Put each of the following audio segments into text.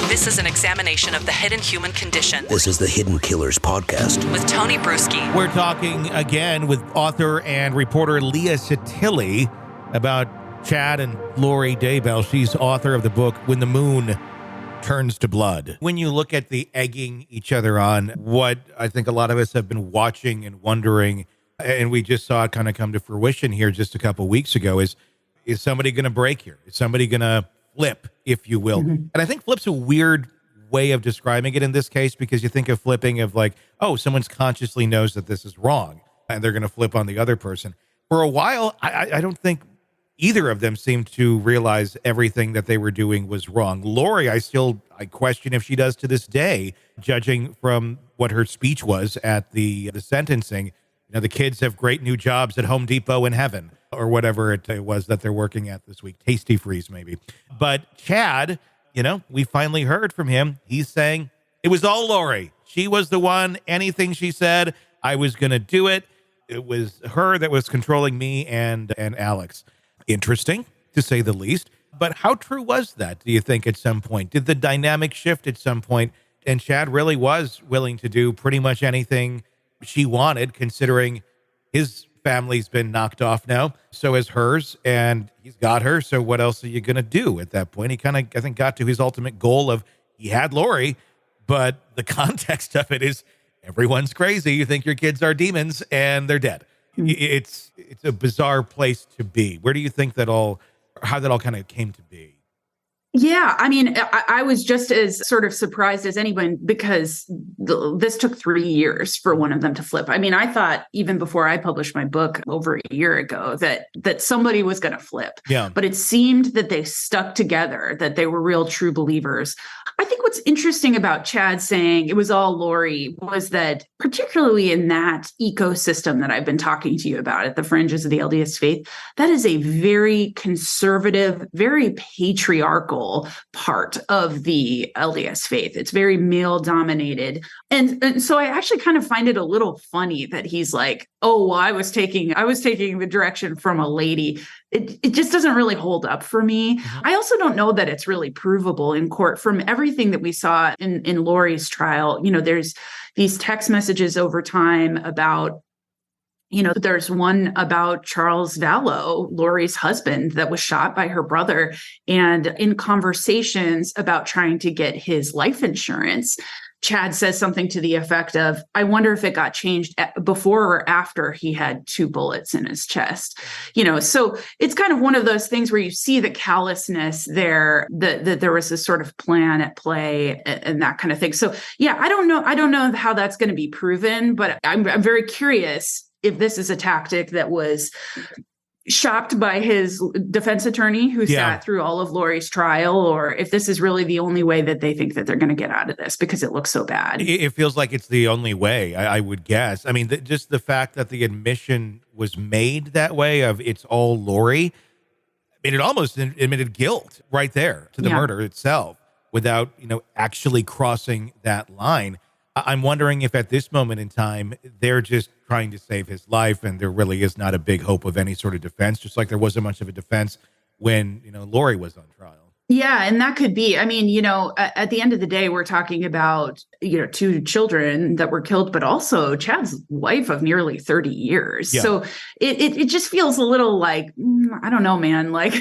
This is an examination of the hidden human condition. This is the Hidden Killers Podcast. With Tony Brueski. We're talking again with author and reporter Leah Sottile about Chad and Lori Daybell. She's author of the book When the Moon Turns to Blood. When you look at the egging each other on, what I think a lot of us have been watching and wondering, and we just saw it kind of come to fruition here just a couple weeks ago, is somebody going to break here? Is somebody going to flip, if you will? Mm-hmm. And I think flip's a weird way of describing it in this case, because you think of flipping of like, oh, someone's consciously knows that this is wrong and they're going to flip on the other person. For a while, I don't think either of them seemed to realize everything that they were doing was wrong. Lori, I question if she does to this day, judging from what her speech was at the sentencing. You know, the kids have great new jobs at Home Depot in heaven, or whatever it was that they're working at this week. Tasty Freeze, maybe. But Chad, you know, we finally heard from him. He's saying, it was all Lori. She was the one. Anything she said, I was going to do it. It was her that was controlling me and Alex. Interesting, to say the least. But how true was that, do you think, at some point? Did the dynamic shift at some point, and Chad really was willing to do pretty much anything she wanted, considering his family's been knocked off now, so is hers, and he's got her, so what else are you going to do at that point? He kind of, I think, got to his ultimate goal of, he had Lori, but the context of it is everyone's crazy. You think your kids are demons, and they're dead. It's a bizarre place to be. Where do you think how that all kind of came to be? Yeah, I mean, I was just as sort of surprised as anyone, because this took 3 years for one of them to flip. I mean, I thought even before I published my book over a year ago that somebody was going to flip. Yeah. But it seemed that they stuck together, that they were real true believers. I think what's interesting about Chad saying it was all Lori was that, particularly in that ecosystem that I've been talking to you about at the fringes of the LDS faith, that is a very conservative, very patriarchal part of the LDS faith. It's very male dominated. And so I actually kind of find it a little funny that he's like, oh, well, I was taking the direction from a lady. It just doesn't really hold up for me. Mm-hmm. I also don't know that it's really provable in court. From everything that we saw in Lori's trial, you know, there's these text messages over time about, you know, there's one about Charles Vallow, Lori's husband, that was shot by her brother. And in conversations about trying to get his life insurance, Chad says something to the effect of, I wonder if it got changed before or after he had 2 bullets in his chest. You know, so it's kind of one of those things where you see the callousness there, that there was this sort of plan at play and that kind of thing. So, yeah, I don't know how that's going to be proven, but I'm very curious if this is a tactic that was shopped by his defense attorney who sat through all of Lori's trial, or if this is really the only way that they think that they're going to get out of this because it looks so bad. It feels like it's the only way, I would guess. I mean, just the fact that the admission was made that way of it's all Lori, I mean, it almost admitted guilt right there to the murder itself without, you know, actually crossing that line. I'm wondering if at this moment in time, they're just trying to save his life and there really is not a big hope of any sort of defense, just like there wasn't much of a defense when, you know, Lori was on trial. Yeah, and that could be. I mean, you know, at the end of the day, we're talking about, you know, 2 children that were killed, but also Chad's wife of nearly 30 years. Yeah. So it just feels a little like, I don't know, man, like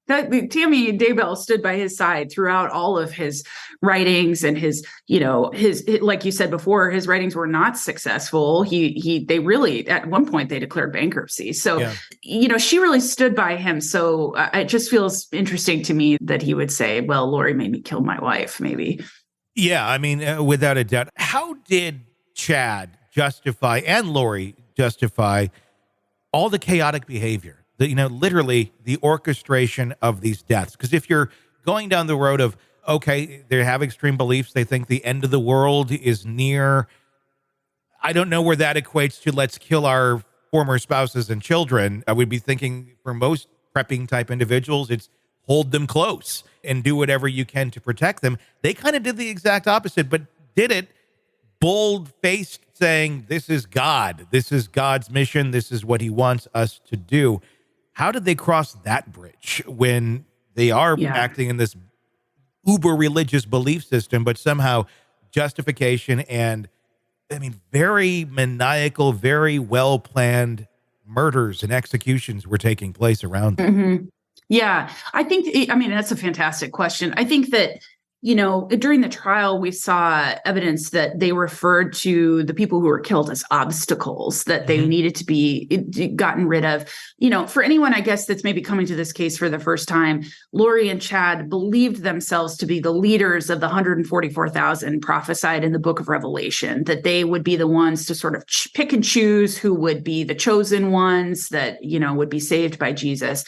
Tammy Daybell stood by his side throughout all of his writings and his, you know, his, like you said before, his writings were not successful. They really, at one point they declared bankruptcy. So, you know, she really stood by him. So it just feels interesting to me that he would say, well, Lori made me kill my wife, maybe. Yeah, I mean, without a doubt. How did Chad justify and Lori justify all the chaotic behavior, you know, literally the orchestration of these deaths? Because if you're going down the road of, okay, they have extreme beliefs, they think the end of the world is near, I don't know where that equates to let's kill our former spouses and children. I would be thinking for most prepping type individuals, it's hold them close and do whatever you can to protect them. They kind of did the exact opposite, but did it bold-faced, saying, this is God. This is God's mission. This is what he wants us to do. How did they cross that bridge when they are acting in this uber religious belief system, but somehow justification and, very maniacal, very well planned murders and executions were taking place around them. Mm-hmm. Yeah, I think, that's a fantastic question. I think that, during the trial, we saw evidence that they referred to the people who were killed as obstacles, that they needed to be gotten rid of. For anyone, I guess, that's maybe coming to this case for the first time, Lori and Chad believed themselves to be the leaders of the 144,000 prophesied in the book of Revelation, that they would be the ones to sort of pick and choose who would be the chosen ones that, would be saved by Jesus.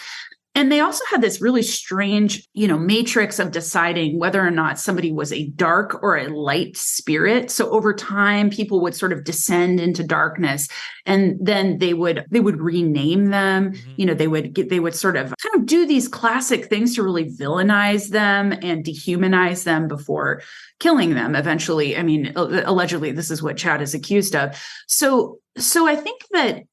And they also had this really strange, matrix of deciding whether or not somebody was a dark or a light spirit. So over time, people would sort of descend into darkness, and then they would rename them. They would sort of kind of do these classic things to really villainize them and dehumanize them before killing them eventually. Allegedly, this is what Chad is accused of. So I think that,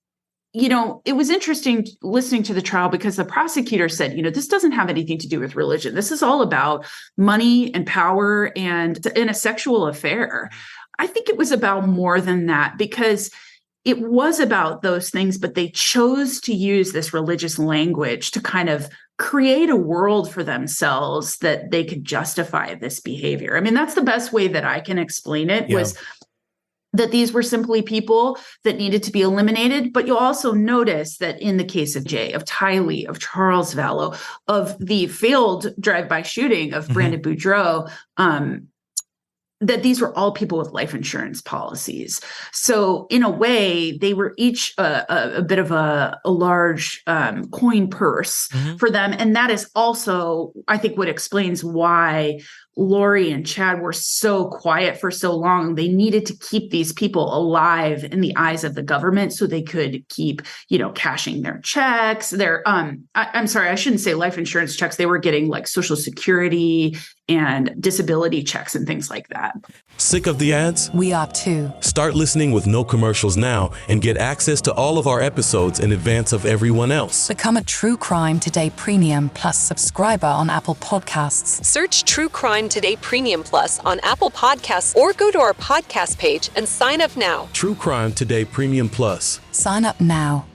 it was interesting listening to the trial because the prosecutor said, this doesn't have anything to do with religion. This is all about money and power and in a sexual affair. I think it was about more than that, because it was about those things, but they chose to use this religious language to kind of create a world for themselves that they could justify this behavior. That's the best way that I can explain it, was that these were simply people that needed to be eliminated. But you'll also notice that in the case of Jay, of Tylee, of Charles Vallow, of the failed drive-by shooting of Brandon Boudreaux, that these were all people with life insurance policies. So in a way, they were each a bit of a large coin purse for them. And that is also, I think, what explains why Lori and Chad were so quiet for so long. They needed to keep these people alive in the eyes of the government so they could keep, cashing their checks. I'm sorry, I shouldn't say life insurance checks. They were getting like Social Security and disability checks and things like that. Sick of the ads? We are too. Start listening with no commercials now and get access to all of our episodes in advance of everyone else. Become a True Crime Today Premium Plus subscriber on Apple Podcasts. Search True Crime Today Premium Plus on Apple Podcasts or go to our podcast page and sign up now. True Crime Today Premium Plus. Sign up now.